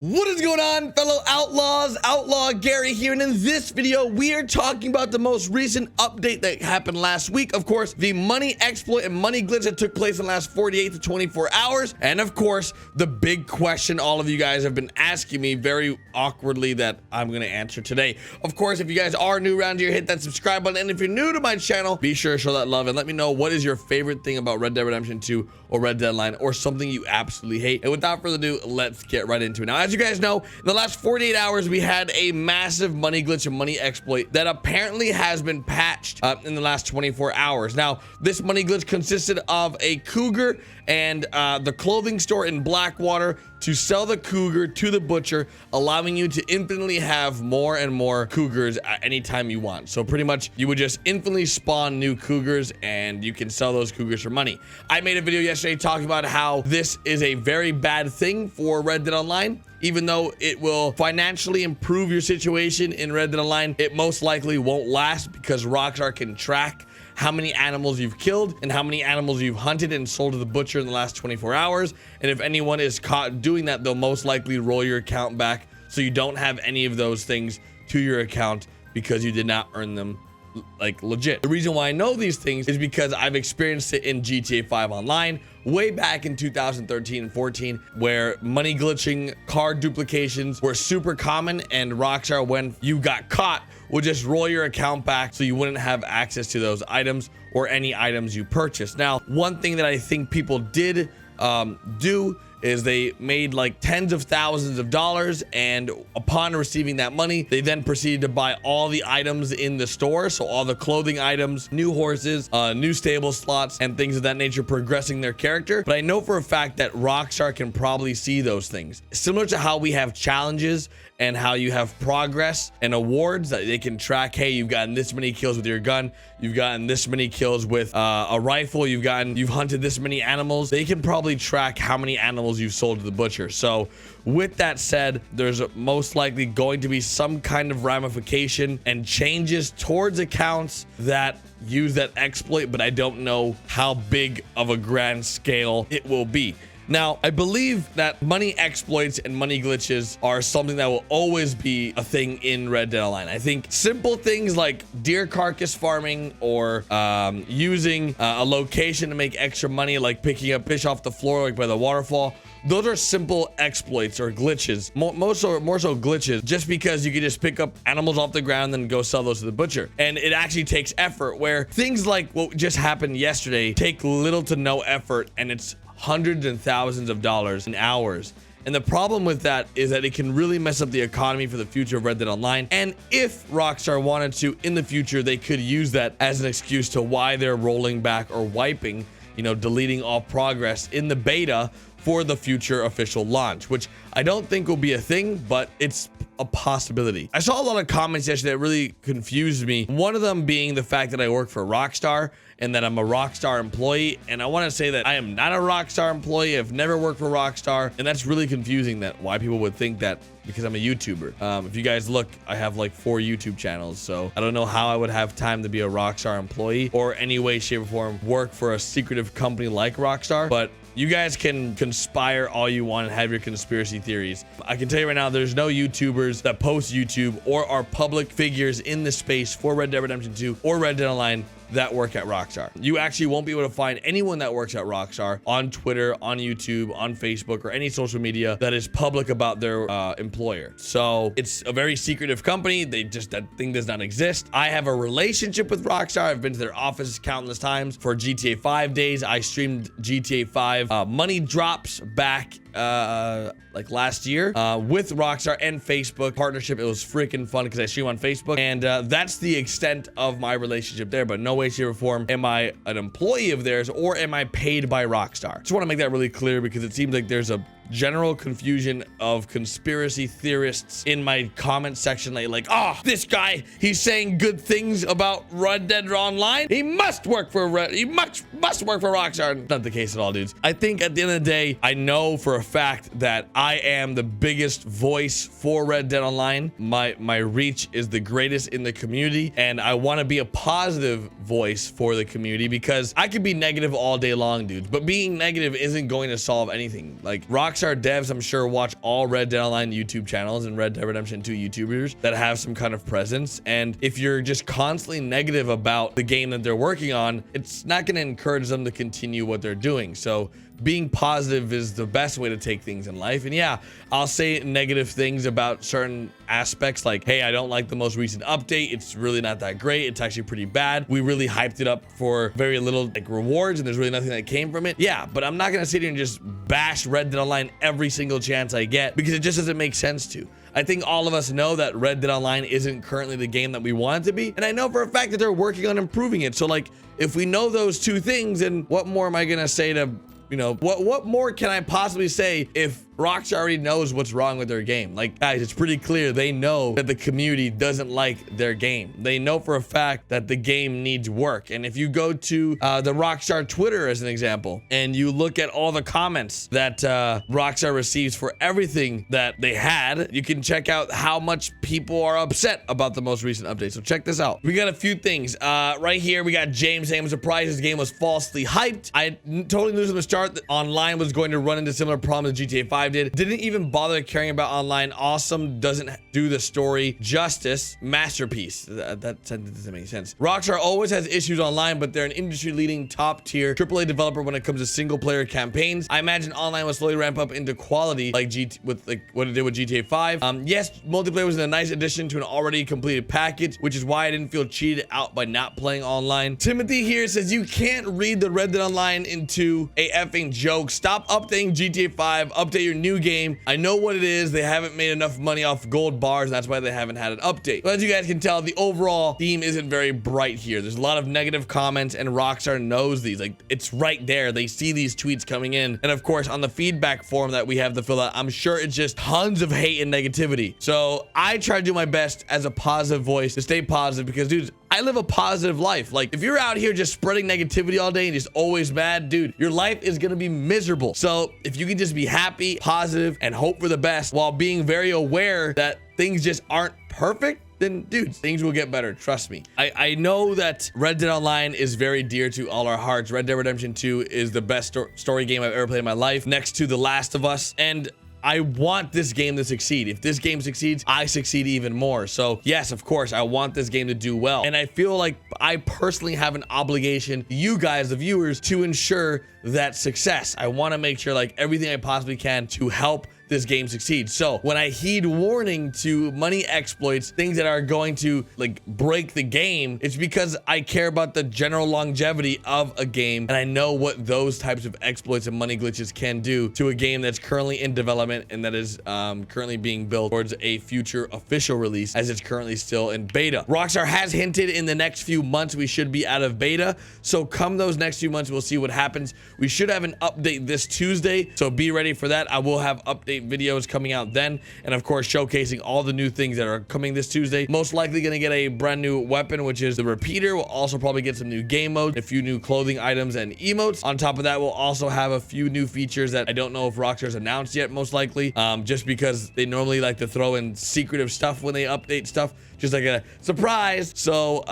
What is going on, fellow outlaws? Outlaw Gary here, and in this video we are talking about the most recent update that happened last week. Of course, the money exploit and money glitch that took place in the last 48 to 24 hours, and of course the big question all of you guys have been asking me very awkwardly that I'm going to answer today. Of course, if you guys are new around here, hit that subscribe button, and if you're new to my channel, be sure to show that love and let me know what is your favorite thing about Red Dead Redemption 2 or Red Dead Online, or something you absolutely hate. And without further ado, let's get right into it. Now, as you guys know, in the last 48 hours, we had a massive money glitch and money exploit that apparently has been patched in the last 24 hours. Now, this money glitch consisted of a cougar and the clothing store in Blackwater to sell the cougar to the butcher, allowing you to infinitely have more and more cougars at any time you want. So pretty much you would just infinitely spawn new cougars and you can sell those cougars for money. I made a video yesterday talking about how this is a very bad thing for Red Dead Online. Even though it will financially improve your situation in Red Dead Online, it most likely won't last because Rockstar can track how many animals you've killed and how many animals you've hunted and sold to the butcher in the last 24 hours. And if anyone is caught doing that, they'll most likely roll your account back, so you don't have any of those things to your account because you did not earn them like legit. The reason why I know these things is because I've experienced it in GTA 5 Online way back in 2013 and 14, where money glitching, card duplications were super common, and Rockstar, when you got caught, would just roll your account back so you wouldn't have access to those items or any items you purchased. Now, one thing that I think people did do is they made like tens of thousands of dollars, and upon receiving that money, they then proceeded to buy all the items in the store. So all the clothing items, new horses, new stable slots, and things of that nature, progressing their character. But I know for a fact that Rockstar can probably see those things. Similar to how we have challenges and how you have progress and awards that they can track. Hey, you've gotten this many kills with your gun, you've gotten this many kills with a rifle, you've hunted this many animals. They can probably track how many animals you've sold to the butcher. So with that said, there's most likely going to be some kind of ramification and changes towards accounts that use that exploit, but I don't know how big of a grand scale it will be. Now, I believe that money exploits and money glitches are something that will always be a thing in Red Dead Online. I think simple things like deer carcass farming or using a location to make extra money, like picking up fish off the floor like by the waterfall, those are simple exploits or glitches. More so glitches, just because you can just pick up animals off the ground and go sell those to the butcher. And it actually takes effort, where things like what just happened yesterday take little to no effort, and it's hundreds and thousands of dollars in hours. And the problem with that is that it can really mess up the economy for the future of Red Dead Online. And if Rockstar wanted to in the future, they could use that as an excuse to why they're rolling back or wiping, deleting all progress in the beta for the future official launch, which I don't think will be a thing, but it's a possibility. I saw a lot of comments yesterday that really confused me. One of them being the fact that I work for Rockstar and that I'm a Rockstar employee. And I want to say that I am not a Rockstar employee. I've never worked for Rockstar. And that's really confusing, that why people would think that because I'm a YouTuber. If you guys look, I have like 4 YouTube channels. So I don't know how I would have time to be a Rockstar employee or any way, shape, or form work for a secretive company like Rockstar. But you guys can conspire all you want and have your conspiracy theories. I can tell you right now, there's no YouTubers that post YouTube or are public figures in the space for Red Dead Redemption 2 or Red Dead Online that work at Rockstar. You actually won't be able to find anyone that works at Rockstar on Twitter, on YouTube, on Facebook, or any social media that is public about their employer. So it's a very secretive company. That thing does not exist. I have a relationship with Rockstar. I've been to their office countless times. For GTA 5 days, I streamed GTA 5 money drops back like last year with Rockstar and Facebook partnership. It was freaking fun because I stream on Facebook, and that's the extent of my relationship there. But no way, shape, or form am I an employee of theirs, or am I paid by Rockstar. Just want to make that really clear, because it seems like there's a general confusion of conspiracy theorists in my comment section lately, like, oh, this guy, he's saying good things about Red Dead Online, he must work for Rockstar. Not the case at all, dudes. I think at the end of the day, I know for a fact that I am the biggest voice for Red Dead Online. My reach is the greatest in the community, and I want to be a positive voice for the community, because I could be negative all day long, dudes, but being negative isn't going to solve anything. Like, Rockstar Rockstar devs, I'm sure, watch all Red Dead Online YouTube channels and Red Dead Redemption 2 YouTubers that have some kind of presence. And if you're just constantly negative about the game that they're working on, it's not going to encourage them to continue what they're doing. So being positive is the best way to take things in life. And yeah, I'll say negative things about certain aspects, like, hey, I don't like the most recent update. It's really not that great. It's actually pretty bad. We really hyped it up for very little like rewards, and there's really nothing that came from it. Yeah, but I'm not gonna sit here and just bash Red Dead Online every single chance I get, because it just doesn't make sense to. I think all of us know that Red Dead Online isn't currently the game that we want it to be, and I know for a fact that they're working on improving it. So like, if we know those two things, then what more am I gonna say to, you know, what more can I possibly say if Rockstar already knows what's wrong with their game? Like, guys, it's pretty clear they know that the community doesn't like their game. They know for a fact that the game needs work. And if you go to the Rockstar Twitter as an example, and you look at all the comments that Rockstar receives for everything that they had, you can check out how much people are upset about the most recent update. So check this out. We got a few things right here. We got James saying, I'm surprised his game was falsely hyped. I totally knew from the start that online was going to run into similar problems that GTA 5 did. Didn't even bother caring about online. Awesome. Doesn't do the story justice. Masterpiece. That sentence doesn't make sense. Rockstar always has issues online, but they're an industry-leading top-tier AAA developer when it comes to single-player campaigns. I imagine online will slowly ramp up into quality, like what it did with GTA 5. Yes, multiplayer was a nice addition to an already completed package, which is why I didn't feel cheated out by not playing online. Timothy here says, you can't read the Red Dead Online into a effing joke. Stop updating GTA 5. Update your new game. I know what it is. They haven't made enough money off gold bars, and that's why they haven't had an update. But as you guys can tell, the overall theme isn't very bright here. There's a lot of negative comments, and Rockstar knows these. Like, it's right there. They see these tweets coming in. And of course, on the feedback form that we have to fill out, I'm sure it's just tons of hate and negativity. So I try to do my best as a positive voice to stay positive, because, dudes, I live a positive life. Like, if you're out here just spreading negativity all day and just always mad, dude, your life is gonna be miserable. So if you can just be happy, positive, and hope for the best while being very aware that things just aren't perfect, then, dude, things will get better. Trust me. I know that Red Dead Online is very dear to all our hearts. Red Dead Redemption 2 is the best story game I've ever played in my life, next to The Last of Us. And I want this game to succeed. If this game succeeds, I succeed even more. So yes, of course, I want this game to do well. And I feel like I personally have an obligation to you guys, the viewers, to ensure that success. I want to make sure, like, everything I possibly can to help this game succeed. So when I heed warning to money exploits, things that are going to like break the game, it's because I care about the general longevity of a game, and I know what those types of exploits and money glitches can do to a game that's currently in development and that is currently being built towards a future official release, as it's currently still in beta. Rockstar has hinted in the next few months we should be out of beta, so come those next few months, we'll see what happens. We should have an update this Tuesday, so be ready for that. I will have update videos coming out then, and of course showcasing all the new things that are coming this Tuesday. Most likely gonna get a brand new weapon, which is the repeater. We'll also probably get some new game modes, a few new clothing items and emotes. On top of that, we'll also have a few new features that I don't know if Rockstar's announced yet, most likely, just because they normally like to throw in secretive stuff when they update stuff, just like a surprise. So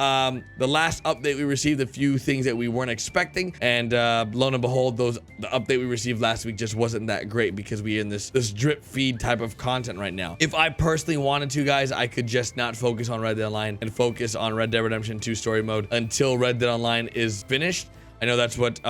the last update we received a few things that we weren't expecting, and lo and behold, the update we received last week just wasn't that great, because we're in this drip feed type of content right now. If I personally wanted to, guys, I could just not focus on Red Dead Online and focus on Red Dead Redemption 2 story mode until Red Dead Online is finished. I know that's what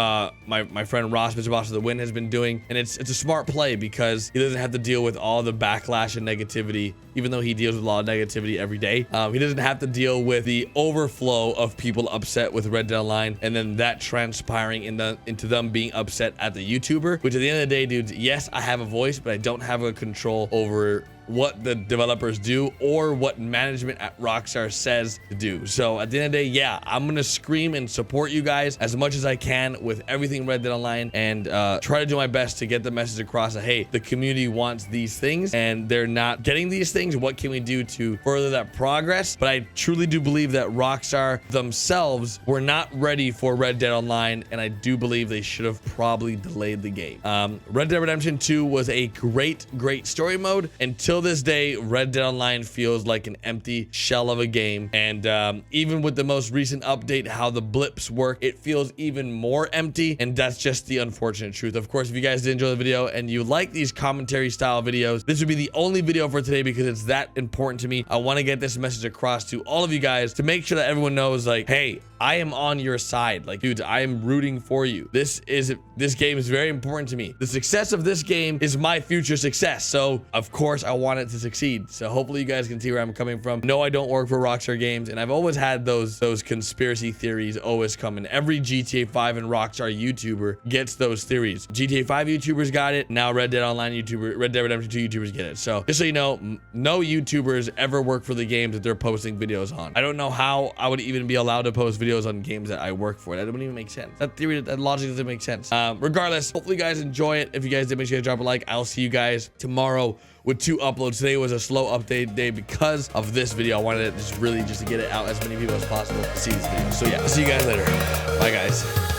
my friend Ross, Mr. Boss of the Win, has been doing, and it's a smart play, because he doesn't have to deal with all the backlash and negativity, even though he deals with a lot of negativity every day. He doesn't have to deal with the overflow of people upset with Red Dead Online, and then that transpiring into them being upset at the YouTuber, which at the end of the day, dudes, yes, I have a voice, but I don't have a control over what the developers do or what management at Rockstar says to do. So at the end of the day, yeah, I'm gonna scream and support you guys as much as I can with everything Red Dead Online, and try to do my best to get the message across that, hey, the community wants these things and they're not getting these things. What can we do to further that progress? But I truly do believe that Rockstar themselves were not ready for Red Dead Online, and I do believe they should have probably delayed the game. Red Dead Redemption 2 was a great story mode until Till this day, Red Dead Online feels like an empty shell of a game. And even with the most recent update, how the blips work, it feels even more empty. And that's just the unfortunate truth. Of course, if you guys did enjoy the video and you like these commentary style videos, this would be the only video for today because it's that important to me. I want to get this message across to all of you guys to make sure that everyone knows, like, hey, I am on your side. Like, dudes, I am rooting for you. This game is very important to me. The success of this game is my future success. So of course I want it to succeed. So hopefully you guys can see where I'm coming from. No, I don't work for Rockstar Games, and I've always had those conspiracy theories always come in. Every GTA 5 and Rockstar YouTuber gets those theories. GTA 5 YouTubers got it. Now Red Dead Online YouTuber, Red Dead Redemption 2 YouTubers get it. So just so you know, no YouTubers ever work for the games that they're posting videos on. I don't know how I would even be allowed to post videos on games that I work for. That doesn't even make sense. That theory, that logic doesn't make sense. Regardless, hopefully you guys enjoy it. If you guys did, make sure you drop a like. I'll see you guys tomorrow with 2 uploads. Today was a slow update day because of this video. I wanted it just to get it out as many people as possible to see this video. So yeah, see you guys later. Bye guys.